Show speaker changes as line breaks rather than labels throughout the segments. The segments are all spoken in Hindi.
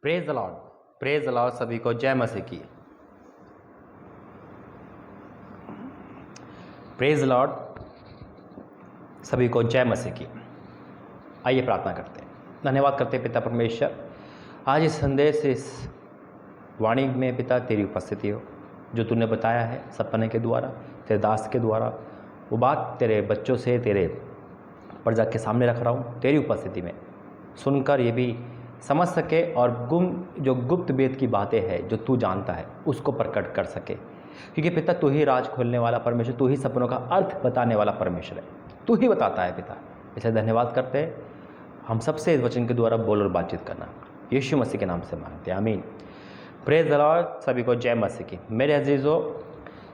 Praise the Lord. Praise the Lord. सभी को जय मसीह की। Praise the Lord. सभी को जय मसीह की। आइए प्रार्थना करते हैं। धन्यवाद करते हैं पिता परमेश्वर, आज इस संदेश इस वाणी में पिता तेरी उपस्थिति हो, जो तूने बताया है सपने के द्वारा, तेरे दास के द्वारा, वो बात तेरे बच्चों से तेरे प्रजा के सामने रख रहा हूँ। तेरी उपस्थिति में सुनकर ये भी समझ सके और जो गुप्त वेद की बातें हैं जो तू जानता है उसको प्रकट कर सके, क्योंकि पिता तू ही राज खोलने वाला परमेश्वर, तू ही सपनों का अर्थ बताने वाला परमेश्वर है, तू ही बताता है पिता। इसलिए धन्यवाद करते हैं। हम सबसे इस वचन के द्वारा बोल और बातचीत करना यीशु मसीह के नाम से मांगते हैं, आमीन। Praise the Lord. सभी को जय मसीह की। मेरे अजीज़ों,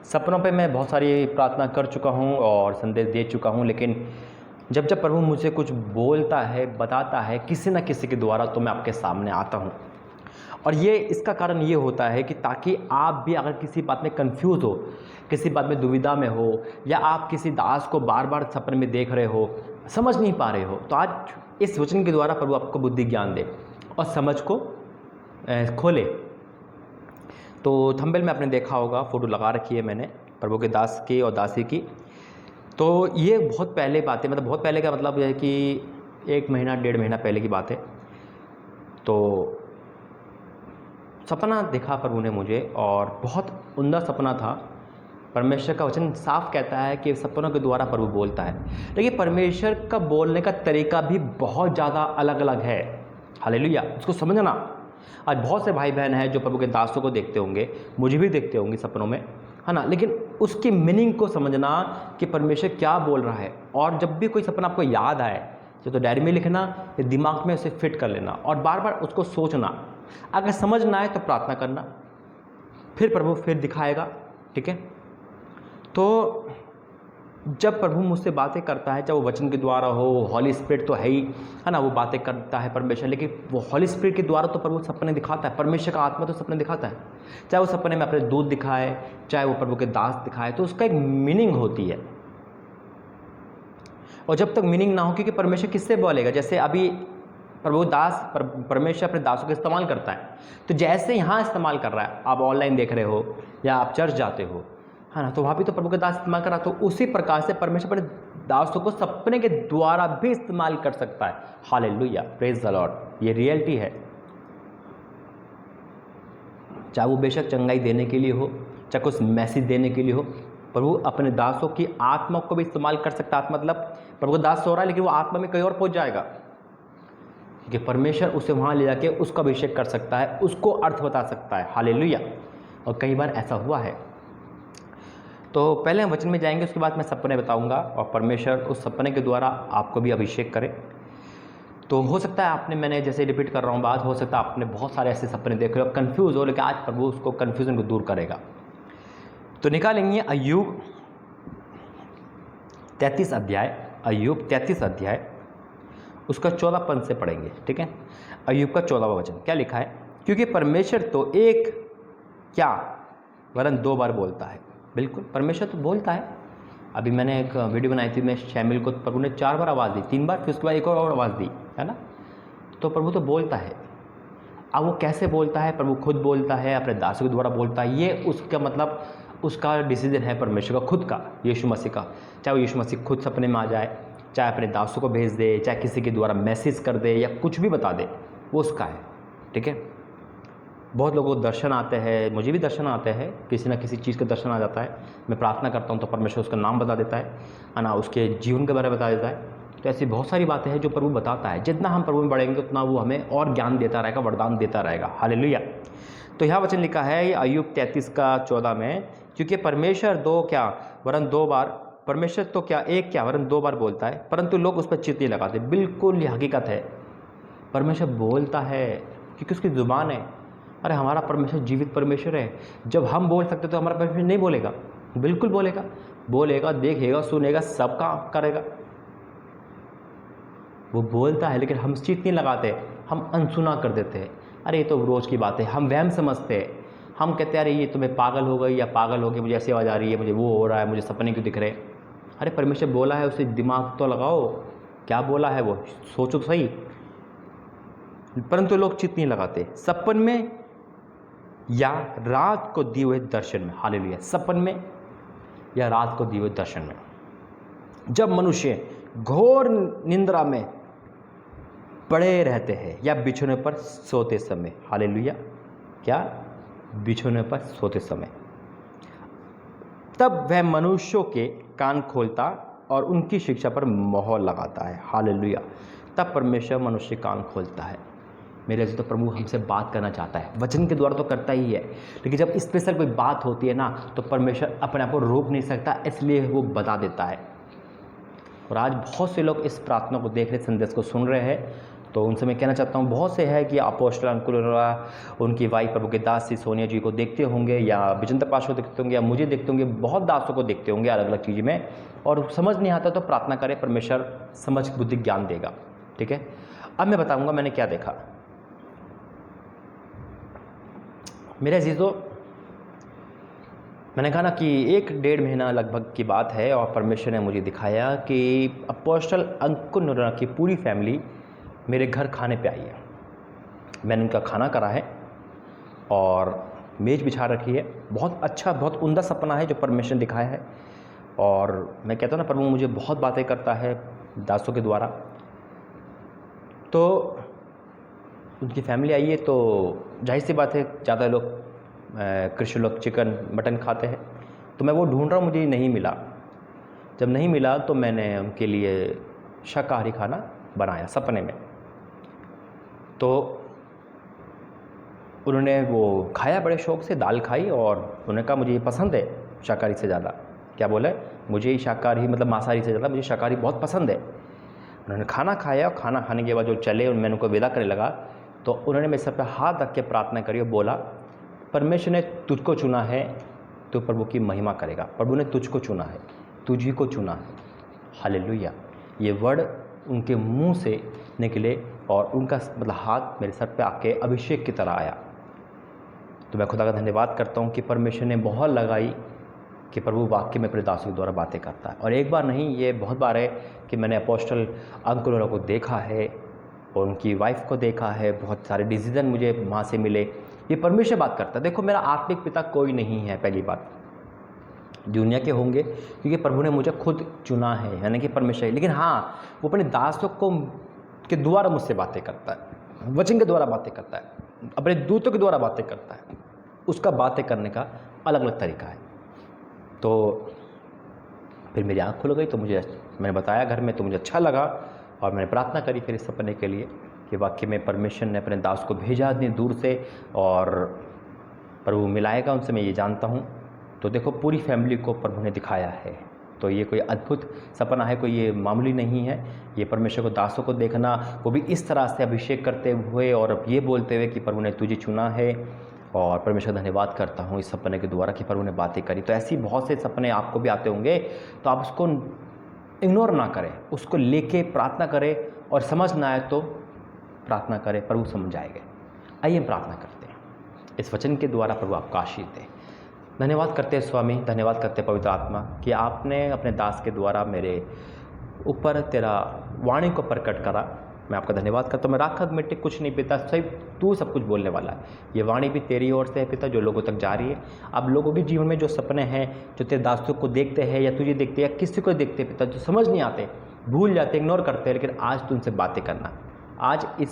सपनों पे मैं बहुत सारी प्रार्थना कर चुका हूँ और संदेश दे चुका हूँ, लेकिन जब जब प्रभु मुझे कुछ बोलता है, बताता है किसी न किसी के द्वारा, तो मैं आपके सामने आता हूँ। और ये इसका कारण ये होता है कि ताकि आप भी अगर किसी बात में कंफ्यूज हो, किसी बात में दुविधा में हो, या आप किसी दास को बार बार सपने में देख रहे हो, समझ नहीं पा रहे हो, तो आज इस वचन के द्वारा प्रभु आपको बुद्धि ज्ञान दे और समझ को खोले। तो थंबनेल में आपने देखा होगा, फ़ोटो लगा रखी है मैंने प्रभु के दास की और दासी की। तो ये बहुत पहले बात है, मतलब बहुत पहले का मतलब यह है कि 1 महीना 1.5 महीना पहले की बात है। तो सपना देखा प्रभु ने मुझे, और बहुत उम्दा सपना था। परमेश्वर का वचन साफ कहता है कि सपनों के द्वारा प्रभु बोलता है, लेकिन परमेश्वर का बोलने का तरीका भी बहुत ज़्यादा अलग अलग है। हालेलुया। उसको समझना। आज बहुत से भाई बहन हैं जो प्रभु के दासों को देखते होंगे, मुझे भी देखते होंगे सपनों में, है ना, लेकिन उसकी मीनिंग को समझना कि परमेश्वर क्या बोल रहा है। और जब भी कोई सपना आपको याद आए तो डायरी में लिखना या दिमाग में उसे फिट कर लेना और बार बार उसको सोचना। अगर समझ ना आए तो प्रार्थना करना, फिर प्रभु फिर दिखाएगा। ठीक है। तो जब प्रभु मुझसे बातें करता है, चाहे वो वचन के द्वारा हो, हॉली स्पिरिट तो है ही, है ना, वो बातें करता है परमेश्वर, लेकिन वो हॉली स्पिरिट के द्वारा तो प्रभु सपने दिखाता है। परमेश्वर का आत्मा तो सपने दिखाता है, चाहे वो सपने में अपने दूत दिखाए, चाहे वो प्रभु के दास दिखाए, तो उसका एक मीनिंग होती है। और जब तक मीनिंग ना हो, क्योंकि परमेश्वर किससे बोलेगा, जैसे अभी प्रभु दास परमेश्वर अपने दासों को इस्तेमाल करता है, तो जैसे यहाँ इस्तेमाल कर रहा है, आप ऑनलाइन देख रहे हो या आप चर्च जाते हो, है ना, तो वहाँ भी तो प्रभु के दास इस्तेमाल कर रहा, तो उसी प्रकार से परमेश्वर अपने दासों को सपने के द्वारा भी इस्तेमाल कर सकता है। हालेलुया। Praise the Lord. ये रियलिटी है। चाहे वो बेशक चंगाई देने के लिए हो, चाहे कुछ मैसेज देने के लिए हो, प्रभु अपने दासों की आत्मा को भी इस्तेमाल कर सकता है। मतलब प्रभु का दास सो रहा है, लेकिन वो आत्मा में कहीं और पहुंच जाएगा, क्योंकि परमेश्वर उसे वहाँ ले जाके उसका अभिषेक कर सकता है, उसको अर्थ बता सकता है। हालेलुया। और कई बार ऐसा हुआ है। तो पहले हम वचन में जाएंगे, उसके बाद मैं सपने बताऊंगा और परमेश्वर उस सपने के द्वारा आपको भी अभिषेक करे। तो हो सकता है आपने, मैंने जैसे रिपीट कर रहा हूँ बात, हो सकता है आपने बहुत सारे ऐसे सपने देखे हो, कंफ्यूज हो, लेकिन आज प्रभु उसको कन्फ्यूजन को दूर करेगा। तो निकालेंगे अय्यूब 33 अध्याय, अय्यूब 33 अध्याय, उसका 14 पद से पढ़ेंगे। ठीक है। अय्यूब का 14वां वचन क्या लिखा है। क्योंकि परमेश्वर तो एक क्या वरन 2 बार बोलता है। बिल्कुल, परमेश्वर तो बोलता है। अभी मैंने एक वीडियो बनाई थी, मैं शैमिल को प्रभु ने 4 बार आवाज़ दी, 3 बार, फिर उसके बाद एक और आवाज़ दी, है ना। तो प्रभु तो बोलता है। अब वो कैसे बोलता है, प्रभु खुद बोलता है, अपने दासों के द्वारा बोलता है, ये उसका मतलब उसका डिसीजन है परमेश्वर का खुद का, यीशु मसीह का। चाहे वो यीशु मसीह खुद सपने में आ जाए, चाहे अपने दासों को भेज दे, चाहे किसी के द्वारा मैसेज कर दे या कुछ भी बता दे, वो उसका है। ठीक है। बहुत लोगों को दर्शन आते हैं, मुझे भी दर्शन आते हैं, किसी ना किसी चीज़ का दर्शन आ जाता है, मैं प्रार्थना करता हूँ तो परमेश्वर उसका नाम बता देता है ना, उसके जीवन के बारे में बता देता है। तो ऐसी बहुत सारी बातें हैं जो प्रभु बताता है। जितना हम प्रभु में बढ़ेंगे उतना वो हमें और ज्ञान देता रहेगा, वरदान देता रहेगा। हालेलुया। तो यहाँ वचन लिखा है अय्यूब 33 का 14 में, क्योंकि परमेश्वर 2 क्या वरन 2 बार, परमेश्वर तो क्या एक क्या वरन 2 बार बोलता है, परंतु लोग उस पर चित्त नहीं लगाते। बिल्कुल ये हकीकत है, परमेश्वर बोलता है क्योंकि उसकी ज़ुबान है। अरे हमारा परमेश्वर जीवित परमेश्वर है। जब हम बोल सकते तो हमारा परमेश्वर नहीं बोलेगा? बिल्कुल बोलेगा, बोलेगा, देखेगा, सुनेगा, सब काम करेगा। वो बोलता है, लेकिन हम चित्त नहीं लगाते, हम अनसुना कर देते हैं। अरे ये तो रोज़ की बात है, हम वहम समझते हैं। हम कहते हैं अरे ये तुम्हें पागल हो गई या पागल हो गई, मुझे ऐसी आवाज़ आ रही है, मुझे वो हो रहा है, मुझे सपने क्यों दिख रहे। अरे परमेश्वर बोला है, उसे दिमाग तो लगाओ, क्या बोला है वो सोचो तो सही। परंतु लोग चित नहीं लगाते। सपन में या रात को दिए हुए दर्शन में, हालेलुया, सपन में या रात को दिए हुए दर्शन में। जब मनुष्य घोर निंद्रा में पड़े रहते हैं या बिछोने पर सोते समय, हालेलुया, क्या, बिछोने पर सोते समय, तब वह मनुष्यों के कान खोलता और उनकी शिक्षा पर मोहर लगाता है, हालेलुया। तब परमेश्वर मनुष्य कान खोलता है। मेरे से तो प्रभु हमसे बात करना चाहता है, वचन के द्वारा तो करता ही है, लेकिन जब स्पेशल कोई बात होती है ना, तो परमेश्वर अपने आप को रोक नहीं सकता, इसलिए वो बता देता है। और आज बहुत से लोग इस प्रार्थना को देख रहे, संदेश को सुन रहे हैं, तो उनसे मैं कहना चाहता हूँ, बहुत से है कि अपोस्टल अंकुल, उनकी वाइफ प्रभु के दास सी सोनिया जी को देखते होंगे, या विजेंद्र पाश को देखते होंगे, या मुझे देखते होंगे, बहुत दासों को देखते होंगे अलग अलग चीज़ में, और समझ नहीं आता तो प्रार्थना करें, परमेश्वर समझ बुद्धि ज्ञान देगा, ठीक है। अब मैं बताऊँगा मैंने क्या देखा। मेरे अजीजों, मैंने कहा ना कि 1-1.5 महीना लगभग की बात है, और परमेश्वर ने मुझे दिखाया कि अपोस्टल अंकुल नोरा की पूरी फैमिली मेरे घर खाने पे आई है। मैंने उनका खाना करा है और मेज़ बिछा रखी है। बहुत अच्छा, बहुत उम्दा सपना है जो परमेश्वर ने दिखाया है, और मैं कहता हूँ ना, प्रभु मुझे बहुत बातें करता है दासों के द्वारा। तो उनकी फैमिली आई है, तो जाहिर सी बात है ज़्यादा लोग कृष्ण लोग चिकन मटन खाते हैं, तो मैं वो ढूंढ रहा हूँ, मुझे नहीं मिला। जब नहीं मिला तो मैंने उनके लिए शाकाहारी खाना बनाया सपने में। तो उन्होंने वो खाया बड़े शौक़ से, दाल खाई, और उन्होंने कहा मुझे ये पसंद है शाकाहारी से ज़्यादा। क्या बोले, मुझे शाकाहारी मतलब मांसाहारी से ज़्यादा मुझे शाकाहारी बहुत पसंद है। उन्होंने खाना खाया, और खाना खाने के बाद जो चले, और मैंने उनको विदा करने लगा, तो उन्होंने मेरे सर पर हाथ रख के प्रार्थना करी और बोला, परमेश्वर ने तुझको चुना है, तो प्रभु की महिमा करेगा। प्रभु ने तुझको चुना है, तुझी को चुना है, हालेलुया। ये वर्ड उनके मुंह से निकले, और उनका मतलब हाथ मेरे सर पे आके अभिषेक की तरह आया। तो मैं खुदा का धन्यवाद करता हूँ कि परमेश्वर ने मोहर लगाई कि प्रभु वाक्य में अपने दासों के द्वारा बातें करता है। और एक बार नहीं, ये बहुत बार है कि मैंने अपोस्टल अंकुल को देखा है, और उनकी वाइफ को देखा है, बहुत सारे डिसीजन मुझे वहाँ से मिले। ये परमेश्वर बात करता है। देखो, मेरा आत्मिक पिता कोई नहीं है, पहली बात, दुनिया के होंगे, क्योंकि प्रभु ने मुझे खुद चुना है, यानी कि परमेश्वर। लेकिन हाँ, वो अपने दासों को के द्वारा मुझसे बातें करता है, वचन के द्वारा बातें करता है, अपने दूतों के द्वारा बातें करता है। उसका बातें करने का अलग अलग तरीका है। तो फिर मेरी आँख खुल गई, तो मैंने बताया घर में, तो मुझे अच्छा लगा, और मैंने प्रार्थना करी फिर इस सपने के लिए कि वाकई में परमेश्वर ने अपने दास को भेजा इतनी दूर से, और प्रभु मिलाएगा उनसे, मैं ये जानता हूँ। तो देखो, पूरी फैमिली को प्रभु ने दिखाया है। तो ये कोई अद्भुत सपना है, कोई ये मामूली नहीं है। ये परमेश्वर को दासों को देखना, वो भी इस तरह से अभिषेक करते हुए और ये बोलते हुए कि प्रभु ने तुझे चुना है। और परमेश्वर धन्यवाद करता हूँ इस सपने के द्वारा कि प्रभु ने बातें करी। तो ऐसी बहुत से सपने आपको भी आते होंगे, तो आप उसको इग्नोर ना करें, उसको लेके प्रार्थना करें, और समझ ना आए तो प्रार्थना करें, प्रभु समझ आएगा। आइए प्रार्थना करते हैं, इस वचन के द्वारा प्रभु आपको आशीष दे। धन्यवाद करते हैं स्वामी, धन्यवाद करते हैं पवित्र आत्मा कि आपने अपने दास के द्वारा मेरे ऊपर तेरा वाणी को प्रकट करा। मैं आपका धन्यवाद करता हूँ। मैं राखक मिट्टी कुछ नहीं पिता, सिर्फ तू सब कुछ बोलने वाला है। ये वाणी भी तेरी ओर से है पिता, जो लोगों तक जा रही है। अब लोगों के जीवन में जो सपने हैं, जो तेरे दासों को देखते हैं या तुझे देखते हैं या किसी को देखते हैं पिता, जो समझ नहीं आते, भूल जाते, इग्नोर करते हैं, लेकिन आज तू उनसे बातें करना, आज इस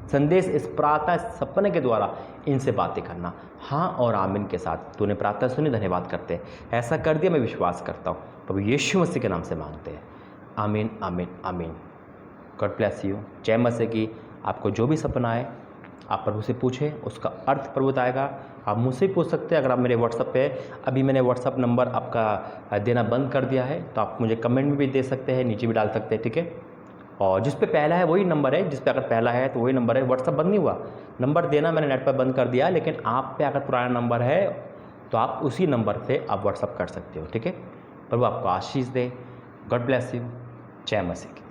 संदेश, इस प्रार्थना, इस सपने के द्वारा इनसे बातें करना। हाँ और आमीन के साथ तूने प्रार्थना सुनी, धन्यवाद करते हैं। ऐसा कर दिया, मैं विश्वास करता हूँ, प्रभु यीशु मसीह के नाम से मांगते हैं, आमीन आमीन आमीन। God bless you. जय मसीह की। आपको जो भी सपना है आप प्रभु से पूछें, उसका अर्थ प्रभु बताएगा। आप मुझसे पूछ सकते हैं, अगर आप मेरे व्हाट्सएप पे, अभी मैंने व्हाट्सएप नंबर आपका देना बंद कर दिया है, तो आप मुझे कमेंट में भी दे सकते हैं, नीचे भी डाल सकते हैं, ठीक है। और जिस पे पहला है वही नंबर है, जिस पे अगर पहला है तो वही नंबर है। व्हाट्सएप बंद नहीं हुआ, नंबर देना मैंने नेट पर बंद कर दिया, लेकिन आप पे अगर पुराना नंबर है तो आप उसी नंबर से आप व्हाट्सएप कर सकते हो, ठीक है। प्रभु आपको आशीष दे। God bless you. जय मसीह की।